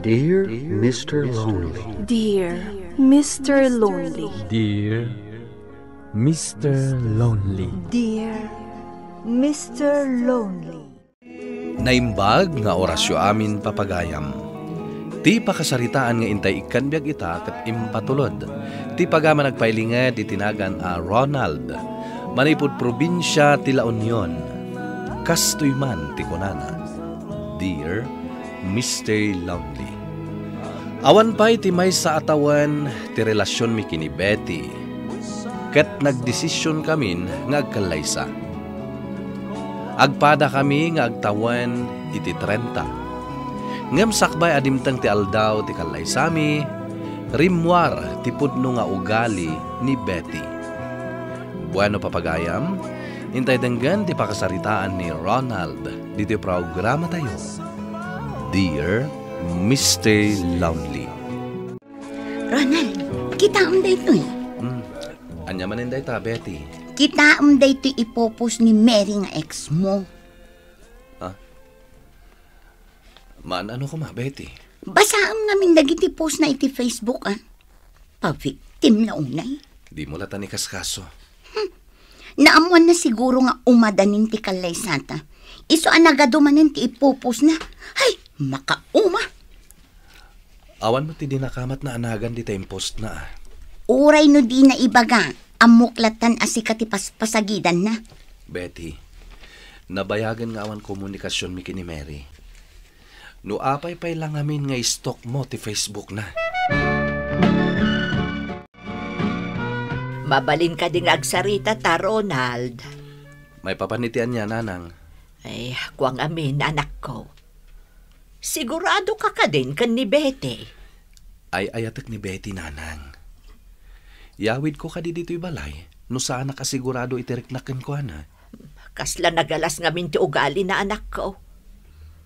Dear Mr. Lonely. Dear Mr. Lonely. Dear Mr. Lonely. Dear Mr. Lonely. Naimbag nga orasyo amin papagayam. Ti pakasaritaan nga intay ikanbiag ita kat impatulod. Ti pagama nagpailingad itinagan a Ronald. Manipod probinsya ti La Union. Kastoy man ti kunana. Dear Mr. Lonely. Awan pa'y ti may sa atawan ti relasyon mi kini Betty. Ket nagdesisyon kamin nga agkalaysa. Agpada kami nga agtawan iti 30. Ngem sakbay adimtang ti aldaw ti kalaysami, rimwar ti pudno nga ugali ni Betty. Bueno papagayam, intay denggan ti pakasaritaan ni Ronald dito programa tayo. Dear Mr. Lonely. Ronald, kita day ito eh. Anya man inday ta, Betty. Kita day ito ipopos ni Mary nga ex mo. Ha? Man, ano ko ma, Betty? Basaam namin dagiti post na iti Facebook, ah. Pa-victim na unay. Di mo lata ni kaskaso. Naamuan na siguro nga umadanin ti kalaysata. Iso anagadumanin ti ipopos na. Ay, makauma. Awan mo ti dinakamat na anagan di tayong post na. Uray no di na ibaga, amuklatan asika ti pasagidan na. Betty, nabayagan nga awan komunikasyon mi kini Mary. No apay-pay lang amin nga istok mo ti Facebook na. Mabalin ka ding agsarita ta, Ronald. May papanitian niya, nanang. Ay, kuwang amin, anak ko. Sigurado ka din kan ni Betty. Ay ayatek ni Betty, nanang. Yawid ko ka di dito'y balay, no saan nakasigurado itiriknakan ko, ana. Kasla nagalas nga min ti ugali na anak ko.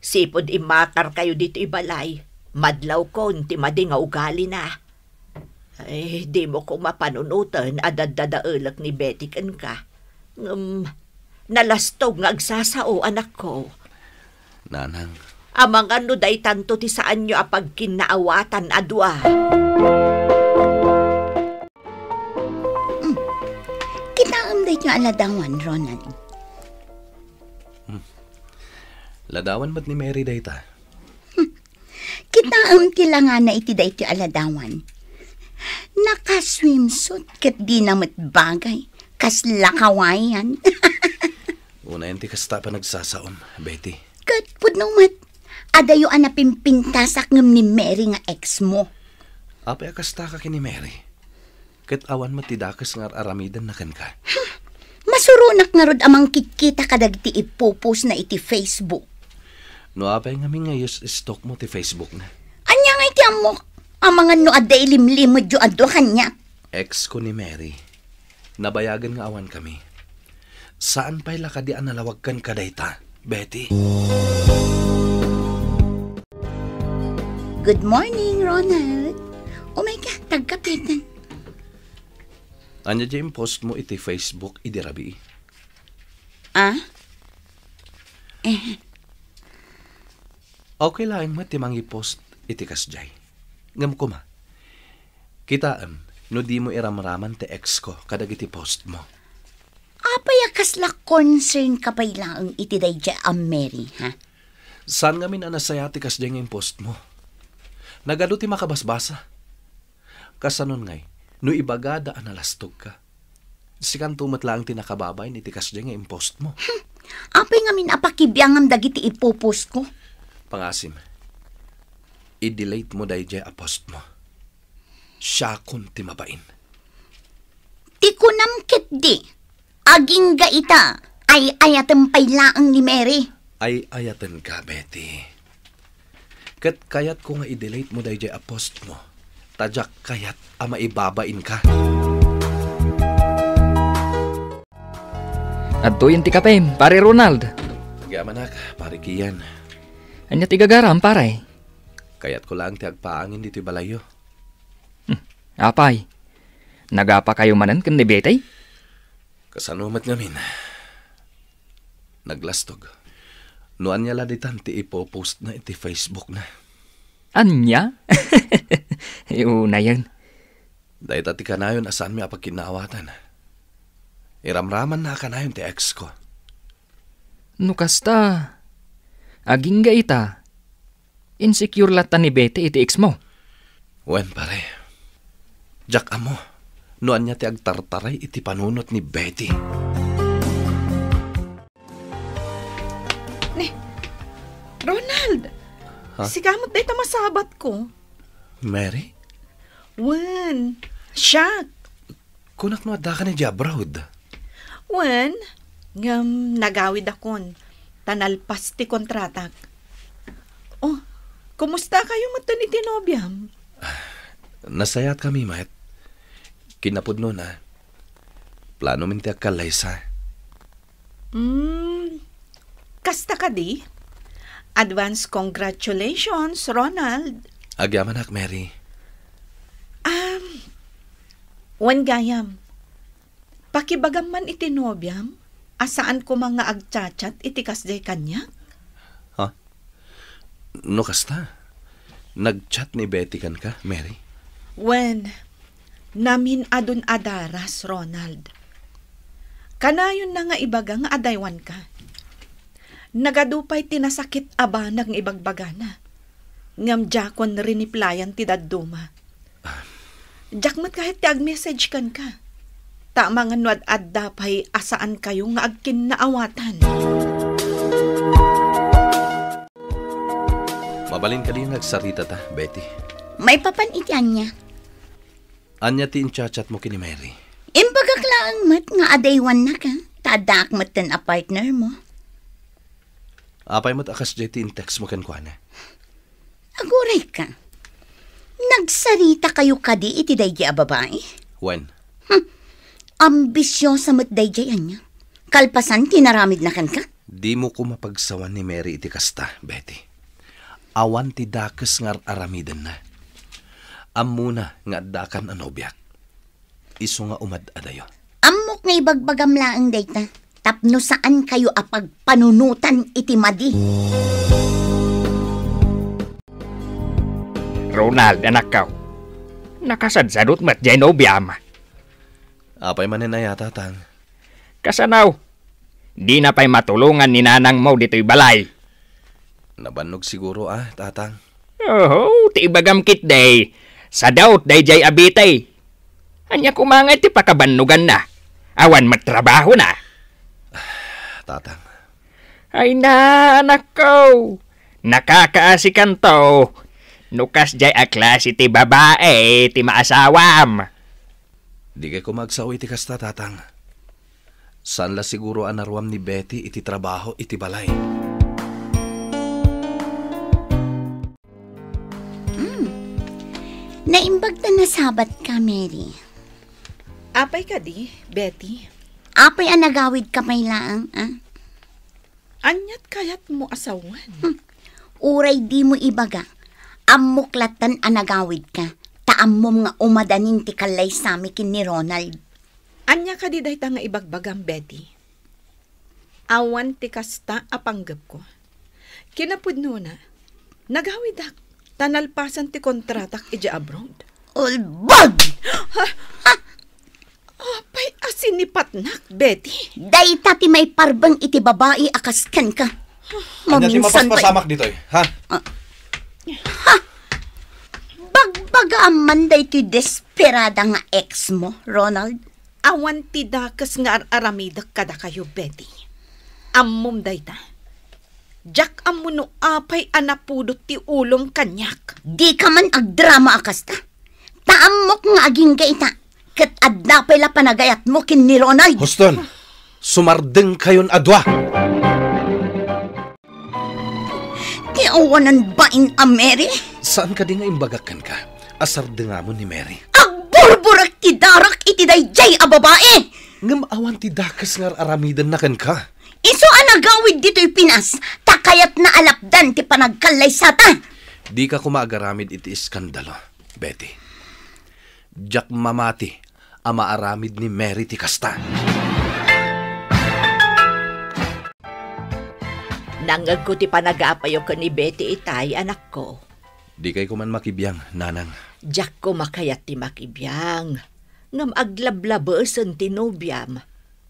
Sipod imakar kayo dito'y balay, madlaw ko ti madi nga ugali na. Ay, di mo ko mapanunutan adadadaulak ni Betty kan ka. Nalastog nga agsasao, anak ko. Nanang. Amang ano day tanto ti saan nyo apag kinaawatan adwa. Kinaam day nyo aladawan, Ronald. Ladawan ba't ni Mary day ta? Kinaam tila nga na iti day ti aladawan. Naka-swimsuit kat di namat bagay. Kas lakawayan. Una yan ti kasta pa nagsasaom, Betty. Kat pudnumat. Adayo anapimpintasak ngam ni Mary nga ex mo. Apay akasta ka kini Mary. Kat awan matidakas nga aramidan na kan ka. Masurunak nga rod amang kikita kadag ti ipopos na iti Facebook. No apay nga mi nga stalk mo ti Facebook na. Anya nga iti amok. Amangan no aday limlimod yo ado kanya. Ex ko ni Mary. Nabayagan nga awan kami. Saan pa'y lakadi analawag kan kadayta, Betty? Good morning, Ronald. Oh my God, tagkapitan. Anya dyan post mo iti Facebook idirabi? Ah? Okay lang mo timang i-post iti kasjay. Ngam ko ma. Kitaan, no di mo iramraman te ex ko kadag iti post mo. Apay kasla concern ka pa ilang iti day dya Mary, ha? Saan nga min anasaya ti kasjay nga post mo? Nagado ti makabasbasa. Kasanon ngay, no ibagada analastog ka. Sikan tumat lang ti nakababay ni ti kasjay nga post mo. Apay nga min apakibiyangam dagiti ipopost ko. Pangasim, i-delete mo day dya post mo. Siya kun ti mabain. Ti kunam ket di. Aging gaita ay ayatan paylaang ni Mary. Ay ayatan ka, Betty. Kat kayat ko nga i-delete mo day jay post mo. Tadyak kayat ama ibabain ka. At to yung tikapem, pare Ronald. Gamanak, pare Kian. Anya tigagaram, pare. Kayat ko lang ti agpaangin dito'y balayo. Apay, nagapa kayo manan kan ni Betty? Kasanumat ngamin. Naglastog. Nuan niya laditan ti ipopost na iti Facebook na. Anya? Una yan. Dahil tati ka na yun, asaan mi apag kinaawatan. Iramraman na ka na yun ti ex ko. Nukasta. Aging ga ita. Insecure lata ni Betty iti ex mo. Wen pare. Jack amo. Noan niya ti agtartaray iti panunot ni Betty. Ronald! Ha? Sigamot na ito masabat ko. Mary? Wen, siya. Kunak no adda ka ni abroad. Wen, nagawid akon. Tanalpas ti kontratak. Oh, kumusta kayo mato ni Tinobiam? Nasayat kami, Matt. Kinapod nun, ha? Plano minti akalaysa. Kasta ka di? Advance congratulations, Ronald. Agyaman ak, Mary. Wen gayam, pakibagam man itinobyam, asaan ko mga agchat-chat itikas day kanya? Ha? No kasta? Nag-chat ni Betty kan ka, Mary? Wen, namin adun adaras, Ronald. Kanayon na nga ibaga nga adaywan ka. Nagadupay tinasakit aba ng ibagbagana. Ngam jakon riniplayan ti dadduma. Jakmat kahit ti ag-message kan ka. Tama nga nuad adda pa'y asaan kayo nga agkin naawatan. Mabalin ka din nagsarita ta, Betty. May papanitian niya. Anya ti inchat mo kini Mary? Imbagaklaan mat nga adaywan na ka. Tadak mat ten a partner mo. Apay mo't akas jay ti in-text mo kan kuana. Aguray ka. Nagsarita kayo kadi iti dayjay a babae? When? Ambisyosa mat dayjay anya. Kalpasan tinaramid na kan ka? Di mo ko mapagsawan ni Mary iti kasta, Betty. Awan ti dakes ngar aramidan na. Amuna nga addakan anobyak. Iso nga umad adayo. Amok nga ibagbagam laang dayta. Tapno saan kayo apag panunutan iti madi? Ronald, anak ka. Nakasadsadot mat jay nobyama. Apay manin na yata, tang. Kasanaw. Di na pa'y matulungan ni nanang mo dito'y balay. Nabanog siguro, tatang. Oh, ti ibagam kit day. Sa daot day jay abitay. Anya kumangay ti pakabanugan na. Awan magtrabaho na. Tatang. Ay na, anak ko. Nakakaasikan to. Nukas jay a klase ti babae, ti maasawam. Di kay ko magsawi iti kasta, tatang. San la siguro anarwam ni Betty iti trabaho iti balay. Naimbag na nasabat ka, Mary. Apay ka di, Betty? Apay anagawid ka may laang, Anyat kayat mo asawan. Uray di mo ibaga. Amuklatan anagawid ka. Taamom nga umadanin ti kalay sami kin ni Ronald. Anya ka di dayta nga ibagbagam, Betty? Awan ti kasta apanggap ko. Kinapudno na, nagawidak, tanalpasan ti kontratak ija abroad. Ulbag! Apay asinipatnak, Betty. Dayta ti may parbang iti babae akaskan ka. Maminsan ba... dito, ha? Bagbagaman day ti desperada nga ex mo, Ronald. Awan ti dakas nga aramidak kada kayo, Betty. Ammom dayta. Jak amuno apay anapudot ti ulong kanyak. Di ka man agdrama akasta. Taamok nga aging gaita. Kat adda pala panagayat mo kin ni Ronald. Huston, sumardeng kayon adwa. Ti awanan bain a Mary? Saan ka di nga imbagakan ka? Asar nga mo ni Mary. Agburburak ti darak iti dayjay a babae. Ngam awan ti dakas ngar aramidan na kan ka. Iso anagawid dito'y Pinas. Takayat na alapdan ti panagkalay sata. Di ka kumagaramid iti iskandalo, Betty. Jack mamati, ama aramid ni Mary ti kasta. Nangag ko ti panagapayo ko ni Betty itay, anak ko. Di kay ko man makibiyang, nanang. Diyak ko makayat ti makibiyang. Ngam aglablabasan ti nobyam.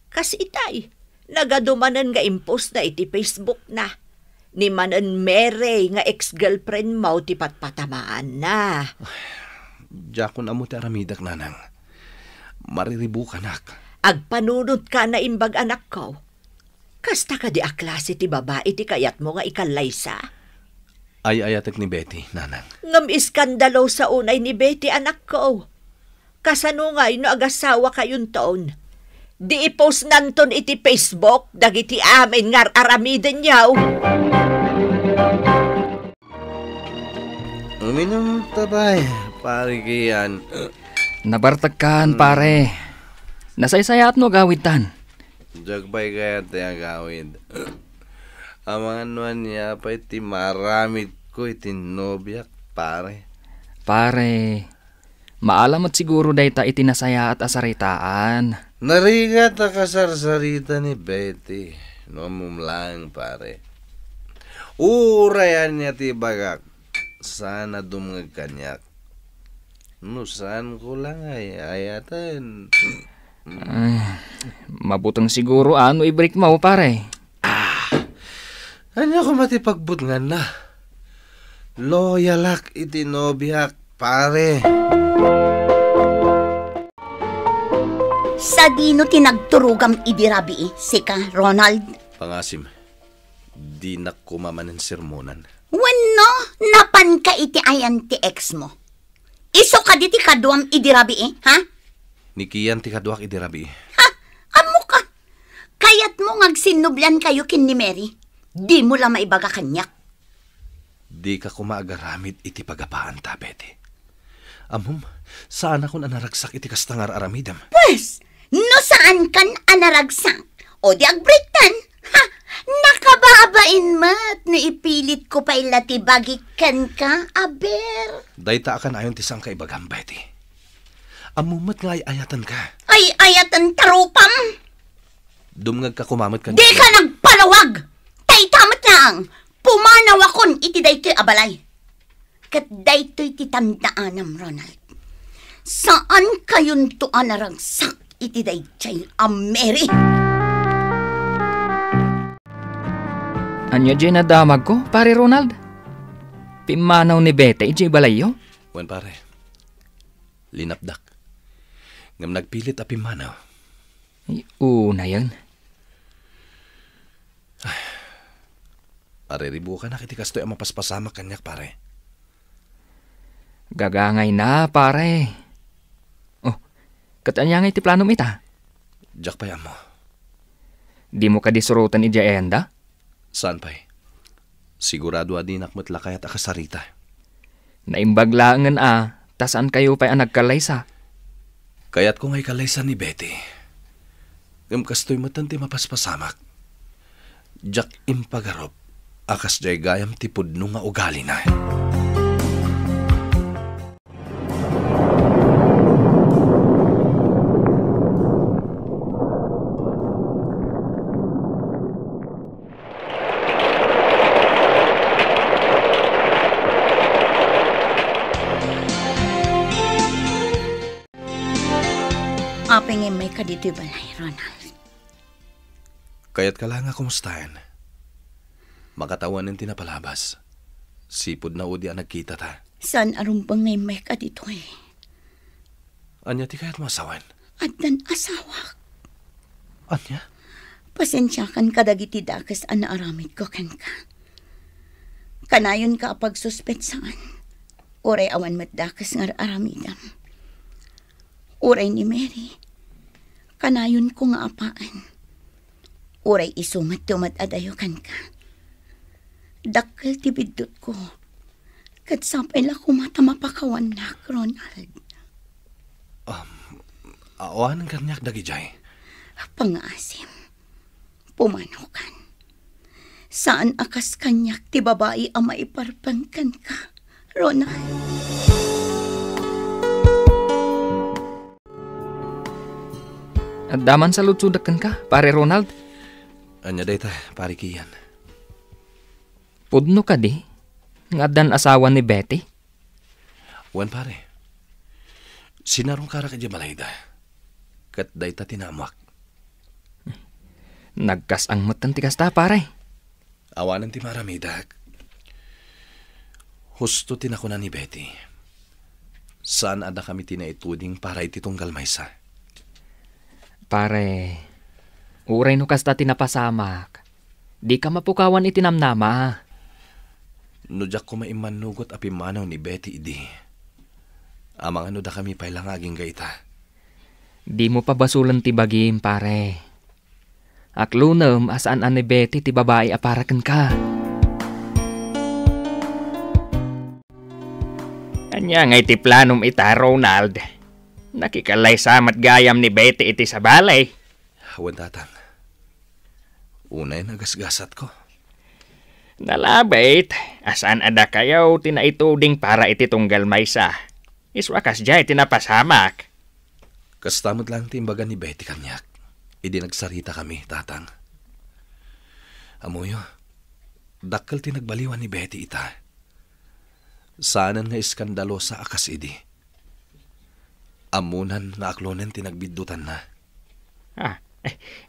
Kas itay, nagadumanan nga impos na iti Facebook na. Ni manan mere nga ex-girlfriend mo ti patpatamaan na. Diyak ko na mo ti aramidak, nanang. Mariribu ka, nak. Agpanunod ka na imbag anak ko. Kasta ka di aklase ti babae ti kayat mo nga ikalaysa. Ay ayatek ni Betty, nanang. Ngam iskandalo sa unay ni Betty anak ko. Kasano nga no agasawa kayong taon. Di i-post nanton iti Facebook, dagiti amin ngar aramiden yaw. Uminom tabay, pare kiyan. Nabartagkan, pare. Nasaysayat no gawitan. Jagbay kaya tayo gawin. Ang mga nuan niya pa iti maramit ko iti nobyak, pare. Pare, maalam at siguro dayta iti nasaya at asaritaan. Narigat na kasarsarita ni Betty. Nomumlang, pare. Urayan niya ti bagak. Sana dumngag kanyak. Nusan ko lang ay ayatan. Ay, mabutang siguro ano i-break mo, pare. Anya ko matipagbutngan na. Loyalak iti nobyak, pare. Sa dino tinagturugam idirabi sika, Ronald? Pangasim, di na kumamanan sermonan. Wano, napan ka iti ayan ti ex mo? Iso ka di ti kaduam idirabi ha? Nikiyan ti kaduak idirabi. Ha? Amo ka? Kayat mo ngagsinublan kayo kin ni Mary? Di mo lang maibaga kanyak. Di ka kumagaramid iti pagapaan ta, Betty. Amom, saan ako nanaragsak iti kastangar aramidam? Pues, no saan kan anaragsak? O di agbreaktan? Ha? Nakababain mat na ipilit ko pa ilatibagikan ka, aber. Dayta akan ayon ti sang kaibagam, Betty. Amumat nga ay ayatan ka. Ay ayatan tarupam. Dumngag ka kumamot ka. Di ka nagpalawag. Tay tamat lang. Pumanaw akon iti daytoy abalay. Kat daytoy ti tandaanam, Ronald. Saan kayon to anaragsak iti daytoy Mary? Anya dyan nadamag ko, pare Ronald? Pimanaw ni Bete, iti balayo? Wan pare, linapdak. Ngam nagpilit a pimanaw. Ay, una yan. Ariribu ka na kiti kastoy ang mapaspasama kanyak, pare. Gagangay na, pare. Oh, katanya nga iti plano ita? Jack pa mo. Di mo ka disurutan iti enda? Saan pa'y? Sigurado adinak mo't lakay at akasarita. Naimbaglangan tasaan kayo pa'y nagkalaysa? Kaya't kung ay kalaysa ni Betty, ngam kastoy matanti mapaspasamak. Jack impagarop, akas jay gayam tipudno nga ugali na. Apengin may ka dito balay, Ronald. Kaya't ka lang nga kumustahin. Makatawan ng tinapalabas. Sipod na udi ang nagkita ta. Saan arumbang ngay may ka dito Anya ti kaya't masawan? At dan asawa. Anya? Pasensya kan kadagiti dakas ang naaramid ko kan ka. Kanayon ka pag suspetsaan. Uray awan mat dakas nga aramidam. Uray ni Mary. Kanayon ko nga apaan. Uray isumat tumat adayo kan ka. Dakkel ti bidot ko. Kat sapay la kumata mapakawan na, Ronald. Awan ang kanyak dagi jay. Pangasim. Pumanaw kan. Saan akas kanyak ti babae ang maiparpangkan ka, Ronald? At daman sa lutsudakan ka, pare Ronald? Anya dayta, pari kiyan. Pudno ka di? Nga dan asawa ni Betty? Wan pare, sinarong kara ka dyan malayda. Kat day ta tinamak. Nagkas ang matan ti kasta pare. Awanan ti maramidak. Husto tinakuna ni Betty. Saan ada kami tinaituding para ititunggal maysa? Pare, uray no kasta tinapasamak. Di ka mapukawan itinamnama. Nudyak ko maimanugot apimanaw ni Betty idi. Amang ano da kami pailangaging gaita. Di mo pa basulan ti bagim, pare. Aklunem asaan ni Betty ti babae aparaken ka. Anya ngay ti planum ita, Ronald. Nakikalay samat gayam ni Betty iti sa balay. Hawan tatang. Unay nagasgasat ko. Nalabait, asaan ada kayaw tinaituding para iti tunggal maysa. Iswakas jay tinapasamak. Kastamot lang timbagan ni Betty kanyak. Idi nagsarita kami, tatang. Amoyo, dakkel tinagbaliwan ni Betty ita. Saanan nga iskandalo sa akas idi. Amunan na aklonen tinagbidutan na.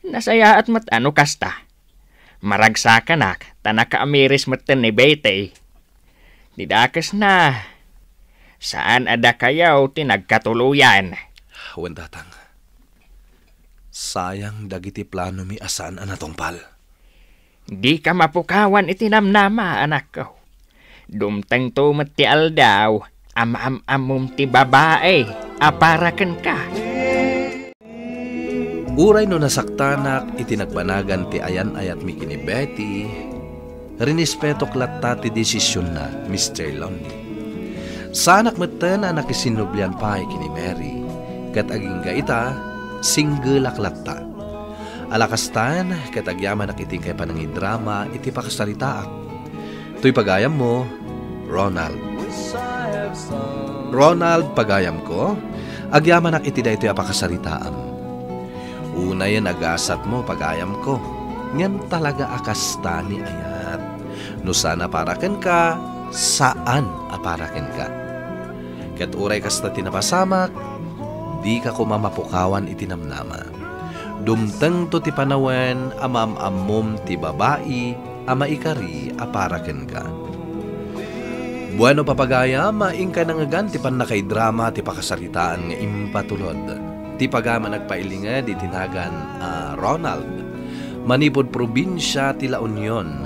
Nasaya at matano kasta. Maragsakan tanaka amiris matan ni Betty. Didakas na. Saan ada kayaw tinagkatuluyan? Hawan tatang. Sayang dagiti plano mi asaan anatong pal. Di ka mapukawan itinamnama, anak ko. Dumteng tumat ti aldaw, amam-amum ti babae, aparaken ka. Uray no nasaktanak itinagbanagan ti ayan-ayat mi kini Betty, rinispeto klatta ti desisyon na Mr. Lonely. Sanak meten na nakisinublian pa kini Mary, kat aging gaita, single aklatta. Alakastan, kat agyaman nakiting kay panangi drama iti pakasaritaak. Tuy pagayam mo, Ronald. Ronald, pagayam ko, agyaman nak iti da ito apakasaritaam. Una yan agasat mo, pagayam ko. Ngan talaga akasta ni ayat. No sana paraken ka, saan aparaken ka? Kat uray kasta tinapasamak, di ka kumamapukawan itinamnama. Dumteng to ti panawen, amam-amom ti babae, ama ikari aparaken ka. Bueno papagaya, maing ka nangagan ti pan na kay drama ti pakasaritaan nga impatulod. Ti pagama nagpailingad itinagan Ronald. Manipod probinsya ti La Union.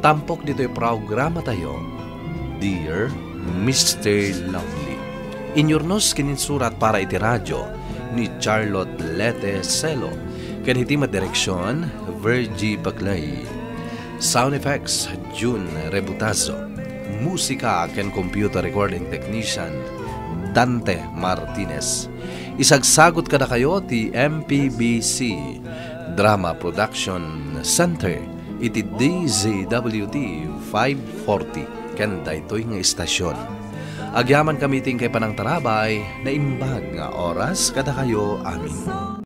Tampok dito'y programa tayo. Dear Mr. Lovely. Inyornos kininsurat para iti radyo ni Charlotte Lete Celo. Kanhitimat direksyon, Virgie Baglay. Sound effects, June Rebutazo. Musika ken computer recording technician, Dante Martinez. Isagsagot kada kayo ti MPBC Drama Production Center iti DZWT 540 ken daytoy nga istasyon. Agyaman kami ting kay panang tarabay na imbag nga oras kada kayo amin.